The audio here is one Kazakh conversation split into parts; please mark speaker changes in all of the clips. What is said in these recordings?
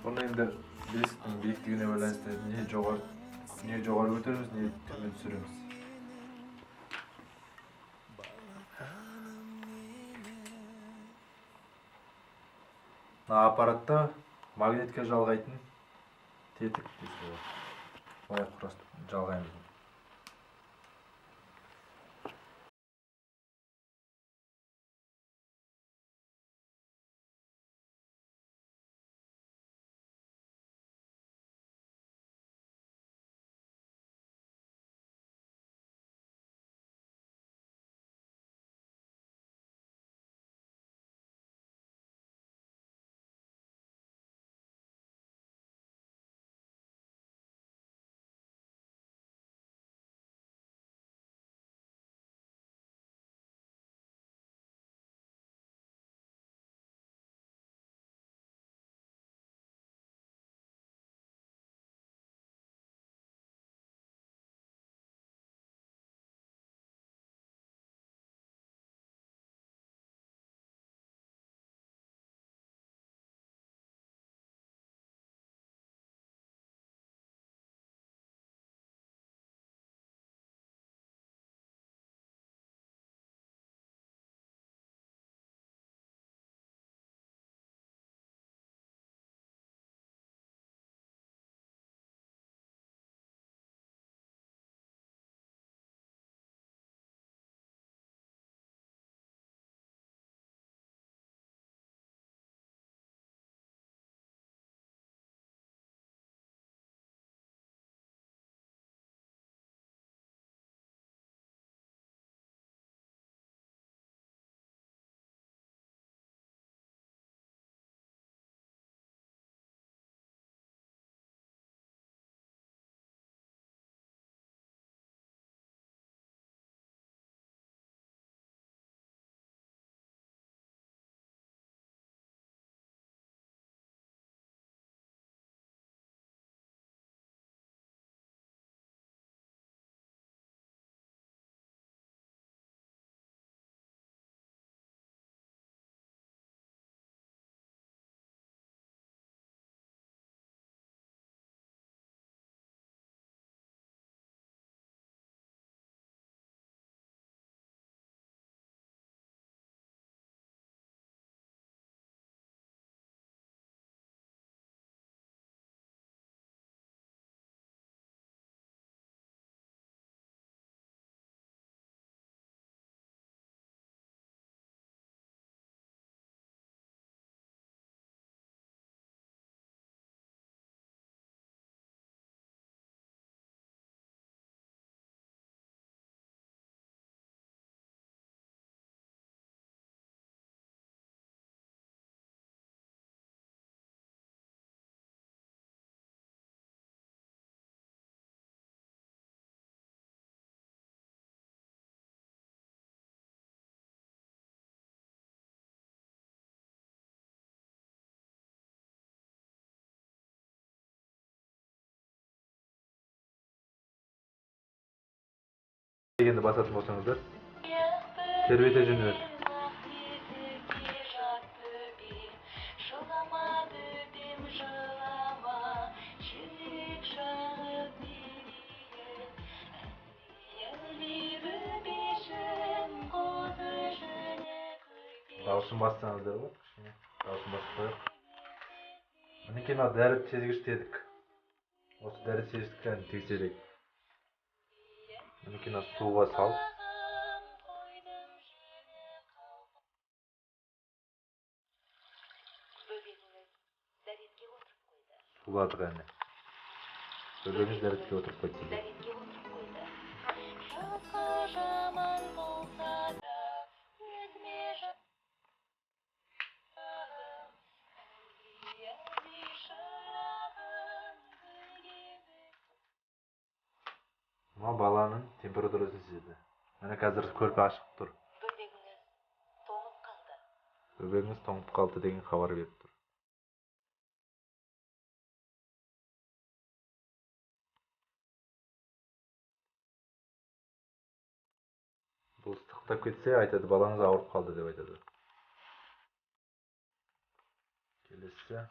Speaker 1: Bunu endi besiktің биіктігіне байланысты не жоғары көтереміз, не төмен түсіреміз. Мына аппаратта магнитке жалғайтын тетік дейсіз. Олай құрастырып жалғаймыз. Дегенді басатын болсаңыздар, тербете жөнеледі. Дауысын бассаңыздар ғой, кішкене дауысын басып қояйық. Мінекей мына дәрі сезгіш дедік. Осы дәрі сезгіштіктерін тексерейік. Мінекей мына суға салып, суладық әне. Бөбегіңіз дәретке отырып қойды. Мына баланың температурасын сезді. Міне қазір көрпе ашық тұр. Бөбегіңіз тоңып қалды деген хабар беріп тұр. Бұл ыстықтап кетсе, айтады, балаңыз ауырып қалды деп айтады. Келесі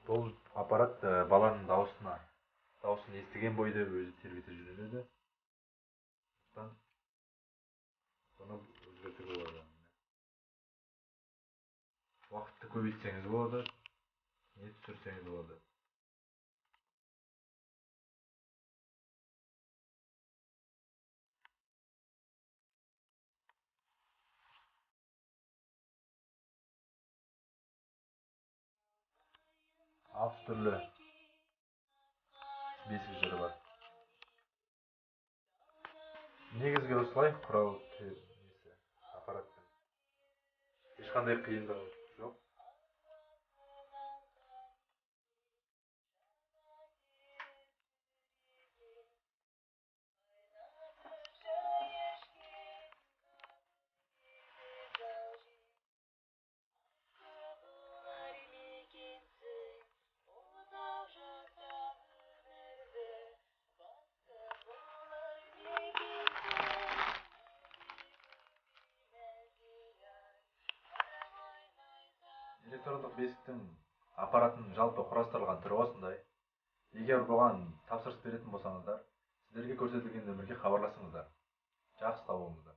Speaker 1: Бұл аппарат баланың дауысын естіген бойда өзі тербете жөнеледі. Сондықтан бұны өзгертуге болады. Уақытты көбейтсеңіз болады, не түсірсеңіз болады. Алты түрлі бесік жыры бар. Негізгі осылай құрал аппараттың. Ешқандай қиындығы жоқ. Электрондық бесіктің аппараттың жалпы құрастырылған түрі осындай. Егер бұған тапсырыс беретін болсаңыздар, сіздерге көрсетілген нөмірге хабарласыңыздар. Жақсы сау болыңыздар.